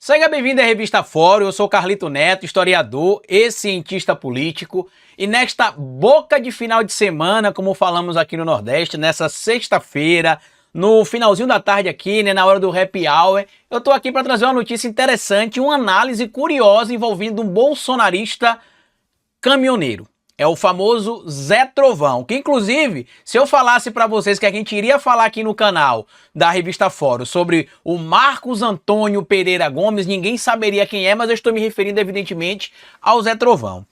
Seja bem-vindo à Revista Fórum, eu sou Carlito Neto, historiador e cientista político. E nesta boca de final de semana, como falamos aqui no Nordeste, nessa sexta-feira, no finalzinho da tarde aqui, né, na hora do happy hour, eu tô aqui para trazer uma notícia interessante, uma análise curiosa envolvendo um bolsonarista caminhoneiro. É o famoso Zé Trovão, que inclusive, se eu falasse para vocês que a gente iria falar aqui no canal da Revista Fórum sobre o Marcos Antônio Pereira Gomes, ninguém saberia quem é, mas eu estou me referindo evidentemente ao Zé Trovão.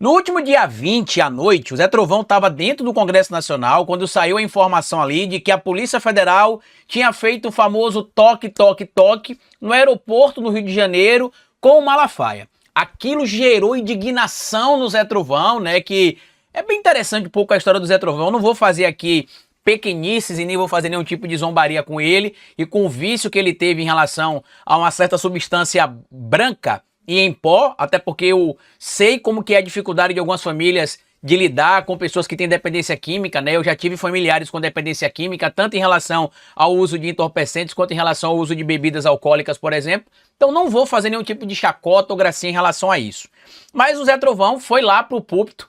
No último dia 20 à noite, o Zé Trovão estava dentro do Congresso Nacional quando saiu a informação ali de que a Polícia Federal tinha feito o famoso toque, toque, toque no aeroporto no Rio de Janeiro com o Malafaia. Aquilo gerou indignação no Zé Trovão, né, que é bem interessante um pouco a história do Zé Trovão. Não vou fazer aqui pequenices e nem vou fazer nenhum tipo de zombaria com ele e com o vício que ele teve em relação a uma certa substância branca e em pó, até porque eu sei como que é a dificuldade de algumas famílias de lidar com pessoas que têm dependência química, né? Eu já tive familiares com dependência química, tanto em relação ao uso de entorpecentes, quanto em relação ao uso de bebidas alcoólicas, por exemplo. Então não vou fazer nenhum tipo de chacota ou gracinha em relação a isso. Mas o Zé Trovão foi lá pro púlpito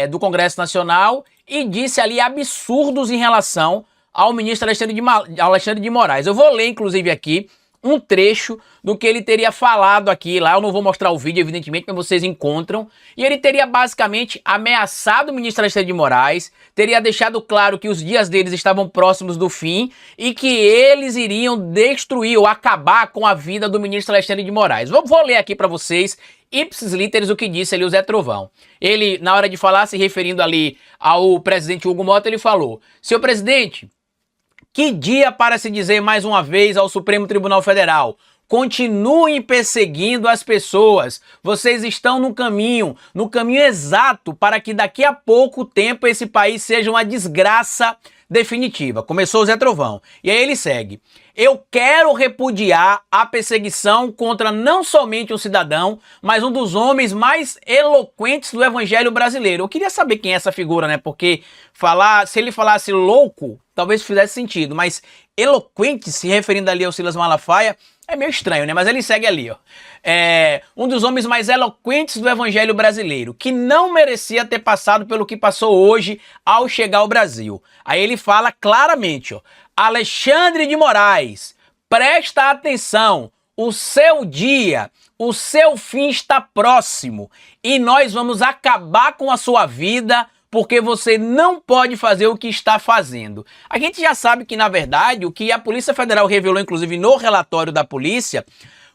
do Congresso Nacional e disse ali absurdos em relação ao ministro Alexandre de Moraes. Eu vou ler, inclusive, aqui um trecho do que ele teria falado aqui, lá eu não vou mostrar o vídeo, evidentemente, mas vocês encontram, e ele teria basicamente ameaçado o ministro Alexandre de Moraes, teria deixado claro que os dias deles estavam próximos do fim e que eles iriam destruir ou acabar com a vida do ministro Alexandre de Moraes. Vou ler aqui para vocês, ipsis literis, o que disse ali o Zé Trovão. Ele, na hora de falar, se referindo ali ao presidente Hugo Mota, ele falou: "Senhor presidente, que dia para se dizer mais uma vez ao Supremo Tribunal Federal: continuem perseguindo as pessoas. Vocês estão no caminho exato para que daqui a pouco tempo esse país seja uma desgraça definitiva." Começou o Zé Trovão. E aí ele segue: "Eu quero repudiar a perseguição contra não somente um cidadão, mas um dos homens mais eloquentes do evangelho brasileiro." Eu queria saber quem é essa figura, né? Porque se ele falasse louco, talvez fizesse sentido, mas eloquente, se referindo ali ao Silas Malafaia, é meio estranho, né? Mas ele segue ali, ó. Um dos homens mais eloquentes do evangelho brasileiro, que não merecia ter passado pelo que passou hoje ao chegar ao Brasil. Aí ele fala claramente, ó: "Alexandre de Moraes, presta atenção, o seu dia, o seu fim está próximo e nós vamos acabar com a sua vida porque você não pode fazer o que está fazendo." A gente já sabe que, na verdade, o que a Polícia Federal revelou, inclusive no relatório da polícia,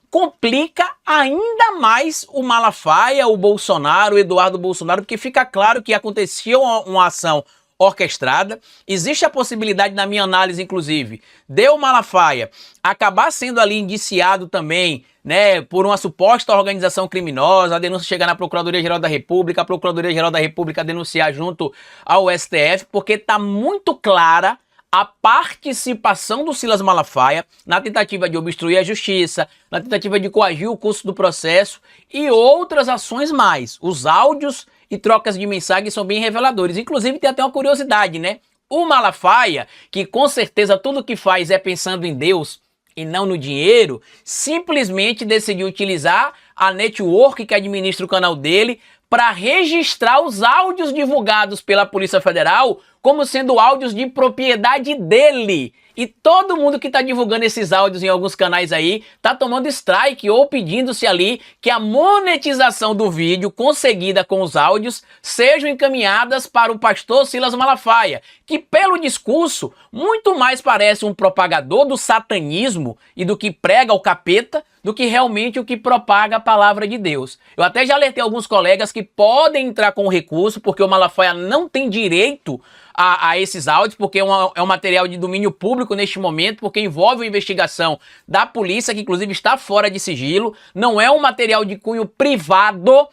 complica ainda mais o Malafaia, o Bolsonaro, o Eduardo Bolsonaro, porque fica claro que acontecia uma ação orquestrada. Existe a possibilidade, na minha análise, inclusive, de o Malafaia acabar sendo ali indiciado também, né, por uma suposta organização criminosa, a denúncia chegar na Procuradoria-Geral da República, a Procuradoria-Geral da República denunciar junto ao STF, porque está muito clara a participação do Silas Malafaia na tentativa de obstruir a justiça, na tentativa de coagir o curso do processo e outras ações mais. Os áudios e trocas de mensagens são bem reveladores. Inclusive tem até uma curiosidade, né? O Malafaia, que com certeza tudo que faz é pensando em Deus e não no dinheiro, simplesmente decidiu utilizar a network que administra o canal dele para registrar os áudios divulgados pela Polícia Federal como sendo áudios de propriedade dele. E todo mundo que está divulgando esses áudios em alguns canais aí tá tomando strike ou pedindo-se ali que a monetização do vídeo conseguida com os áudios sejam encaminhadas para o pastor Silas Malafaia, que pelo discurso muito mais parece um propagador do satanismo e do que prega o capeta do que realmente o que propaga a palavra de Deus. Eu até já alertei alguns colegas que podem entrar com recurso, porque o Malafaia não tem direito a esses áudios, porque é um material de domínio público neste momento, porque envolve uma investigação da polícia, que inclusive está fora de sigilo, não é um material de cunho privado,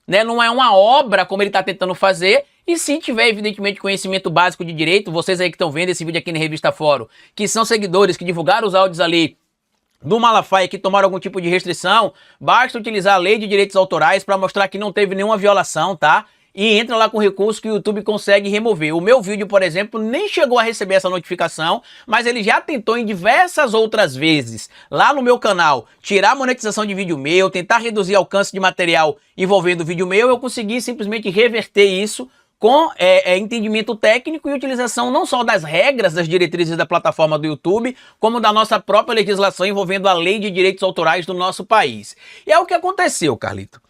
né? Não é uma obra como ele está tentando fazer. E se tiver, evidentemente, conhecimento básico de direito, vocês aí que estão vendo esse vídeo aqui na Revista Fórum, que são seguidores, que divulgaram os áudios ali do Malafaia, que tomaram algum tipo de restrição, basta utilizar a lei de direitos autorais para mostrar que não teve nenhuma violação, tá? e entra lá com recurso que o YouTube consegue remover. O meu vídeo, por exemplo, nem chegou a receber essa notificação, mas ele já tentou em diversas outras vezes, lá no meu canal, tirar a monetização de vídeo meu, tentar reduzir o alcance de material envolvendo vídeo meu. Eu consegui simplesmente reverter isso com entendimento técnico e utilização não só das regras, das diretrizes da plataforma do YouTube, como da nossa própria legislação envolvendo a lei de direitos autorais do nosso país. E é o que aconteceu, Carlito.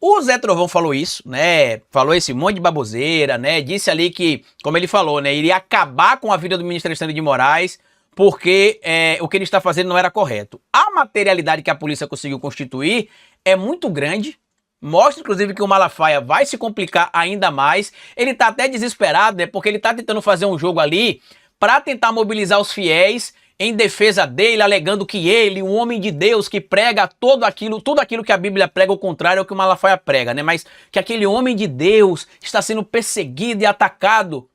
O Zé Trovão falou isso, né? Falou esse monte de baboseira, né? Disse ali que, como ele falou, né? Iria acabar com a vida do ministro Alexandre de Moraes porque o que ele está fazendo não era correto. A materialidade que a polícia conseguiu constituir é muito grande. Mostra, inclusive, que o Malafaia vai se complicar ainda mais. Ele tá até desesperado, né? Porque ele tá tentando fazer um jogo ali para tentar mobilizar os fiéis em defesa dele, alegando que ele, um homem de Deus que prega tudo aquilo que a Bíblia prega, o contrário é o que o Malafaia prega, né? Mas que aquele homem de Deus está sendo perseguido e atacado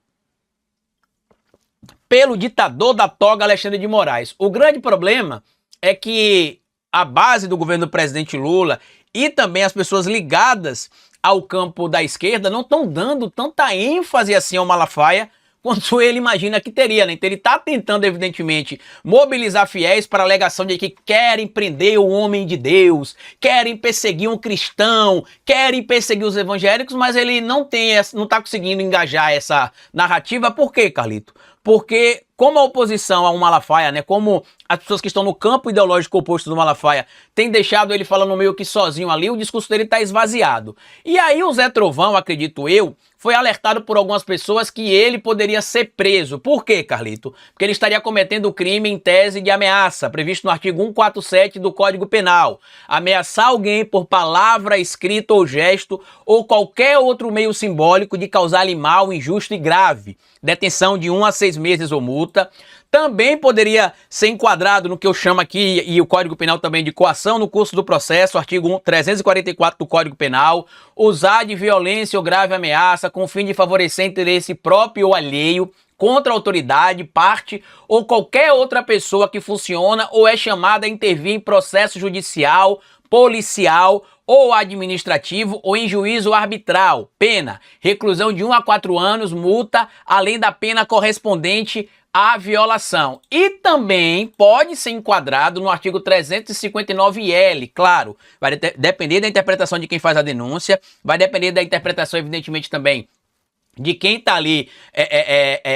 pelo ditador da toga Alexandre de Moraes. O grande problema é que a base do governo do presidente Lula e também as pessoas ligadas ao campo da esquerda não estão dando tanta ênfase assim ao Malafaia quanto ele imagina que teria, né? Então ele está tentando, evidentemente, mobilizar fiéis para a alegação de que querem prender o homem de Deus, querem perseguir um cristão, querem perseguir os evangélicos, mas ele não está conseguindo engajar essa narrativa. Por quê, Carlito? Porque como a oposição ao Malafaia, né, como as pessoas que estão no campo ideológico oposto do Malafaia têm deixado ele falando meio que sozinho ali, o discurso dele está esvaziado. E aí o Zé Trovão, acredito eu, foi alertado por algumas pessoas que ele poderia ser preso. Por quê, Carlito? Porque ele estaria cometendo crime em tese de ameaça, previsto no artigo 147 do Código Penal. Ameaçar alguém por palavra, escrita ou gesto, ou qualquer outro meio simbólico de causar-lhe mal, injusto e grave. Detenção de 1 a 6 meses ou multa. Também poderia ser enquadrado no que eu chamo aqui, e o Código Penal também, de coação no curso do processo, artigo 344 do Código Penal, usar de violência ou grave ameaça com o fim de favorecer interesse próprio ou alheio contra a autoridade, parte ou qualquer outra pessoa que funciona ou é chamada a intervir em processo judicial, policial ou administrativo ou em juízo arbitral. Pena: reclusão de 1 a 4 anos, multa, além da pena correspondente à violação. E também pode ser enquadrado no artigo 359-L, claro. Vai depender da interpretação de quem faz a denúncia, vai depender da interpretação, evidentemente, também de quem está ali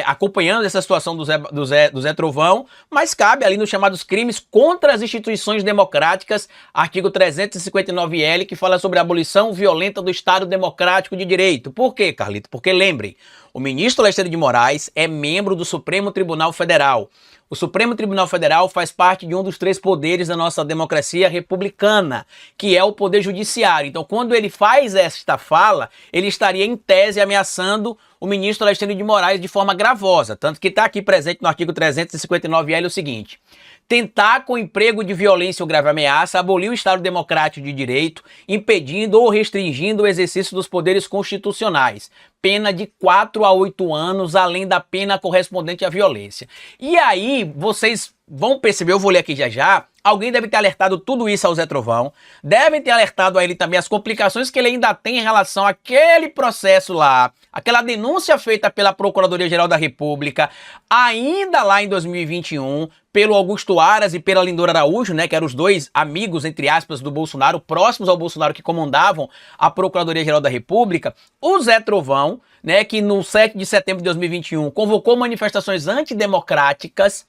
acompanhando essa situação do Zé Trovão, mas cabe ali nos chamados crimes contra as instituições democráticas, artigo 359-L, que fala sobre a abolição violenta do Estado Democrático de Direito. Por quê, Carlito? Porque lembrem, o ministro Alexandre de Moraes é membro do Supremo Tribunal Federal. O Supremo Tribunal Federal faz parte de um dos 3 poderes da nossa democracia republicana, que é o poder judiciário. Então, quando ele faz esta fala, ele estaria em tese ameaçando o ministro Alexandre de Moraes de forma gravosa. Tanto que está aqui presente no artigo 359-L o seguinte: tentar com emprego de violência ou grave ameaça abolir o Estado Democrático de Direito, impedindo ou restringindo o exercício dos poderes constitucionais. Pena de 4 a 8 anos, além da pena correspondente à violência. E aí, vocês vão perceber, eu vou ler aqui já já, alguém deve ter alertado tudo isso ao Zé Trovão, devem ter alertado a ele também as complicações que ele ainda tem em relação àquele processo lá, aquela denúncia feita pela Procuradoria-Geral da República, ainda lá em 2021, pelo Augusto Aras e pela Lindora Araújo, né, que eram os 2 amigos, entre aspas, do Bolsonaro, próximos ao Bolsonaro, que comandavam a Procuradoria-Geral da República. O Zé Trovão, né, que no 7 de setembro de 2021 convocou manifestações antidemocráticas,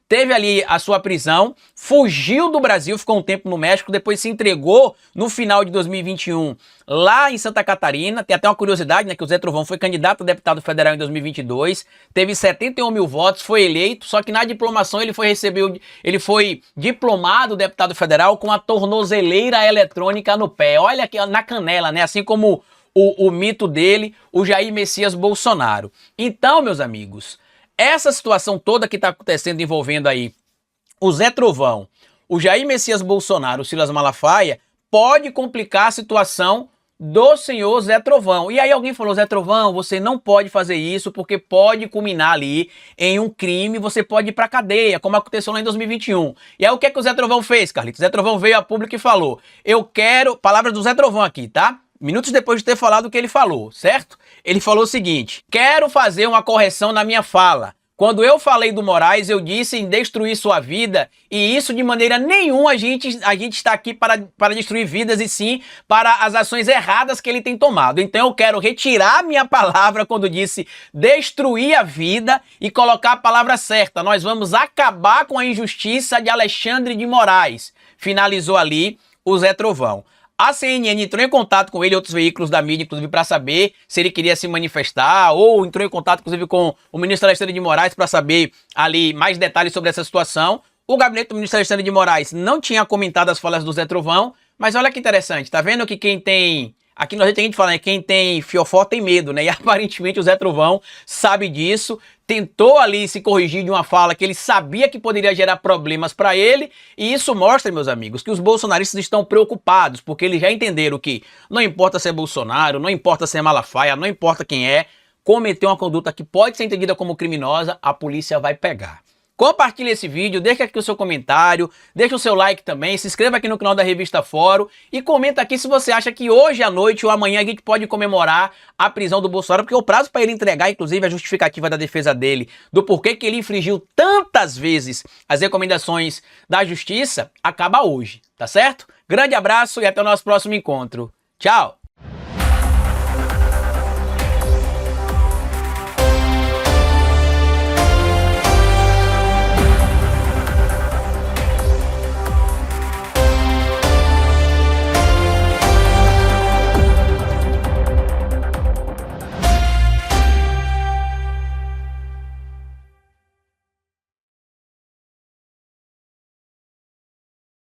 teve ali a sua prisão, fugiu do Brasil, ficou um tempo no México, depois se entregou no final de 2021 lá em Santa Catarina. Tem até uma curiosidade, né, que o Zé Trovão foi candidato a deputado federal em 2022, teve 71 mil votos, foi eleito, só que na diplomação ele foi diplomado deputado federal com a tornozeleira eletrônica no pé. Olha aqui na canela, né, assim como o mito dele, o Jair Messias Bolsonaro. Então, meus amigos, essa situação toda que está acontecendo envolvendo aí o Zé Trovão, o Jair Messias Bolsonaro, o Silas Malafaia, pode complicar a situação do senhor Zé Trovão. E aí alguém falou: Zé Trovão, você não pode fazer isso porque pode culminar ali em um crime, você pode ir pra cadeia, como aconteceu lá em 2021. E aí o que é que o Zé Trovão fez, Carlitos? O Zé Trovão veio a público e falou: eu quero, palavras do Zé Trovão aqui, tá? minutos depois de ter falado o que ele falou, certo? Ele falou o seguinte: quero fazer uma correção na minha fala. Quando eu falei do Moraes, eu disse em destruir sua vida, e isso de maneira nenhuma a gente está aqui para destruir vidas, e sim para as ações erradas que ele tem tomado. Então eu quero retirar minha palavra quando disse destruir a vida e colocar a palavra certa. Nós vamos acabar com a injustiça de Alexandre de Moraes. Finalizou ali o Zé Trovão. A CNN entrou em contato com ele e outros veículos da mídia, inclusive, para saber se ele queria se manifestar, ou entrou em contato, inclusive, com o ministro Alexandre de Moraes para saber ali mais detalhes sobre essa situação. O gabinete do ministro Alexandre de Moraes não tinha comentado as falas do Zé Trovão, mas olha que interessante, tá vendo que quem tem... Aqui nós tem gente falando, né? Quem tem fiofó tem medo, né? E aparentemente o Zé Trovão sabe disso, tentou ali se corrigir de uma fala que ele sabia que poderia gerar problemas para ele, e isso mostra, meus amigos, que os bolsonaristas estão preocupados, porque eles já entenderam que não importa se é Bolsonaro, não importa se é Malafaia, não importa quem é, cometer uma conduta que pode ser entendida como criminosa, a polícia vai pegar. Compartilhe esse vídeo, deixa aqui o seu comentário, deixa o seu like também, se inscreva aqui no canal da Revista Fórum e comenta aqui se você acha que hoje à noite ou amanhã a gente pode comemorar a prisão do Bolsonaro, porque o prazo para ele entregar, inclusive, a justificativa da defesa dele, do porquê que ele infringiu tantas vezes as recomendações da justiça, acaba hoje, tá certo? Grande abraço e até o nosso próximo encontro. Tchau!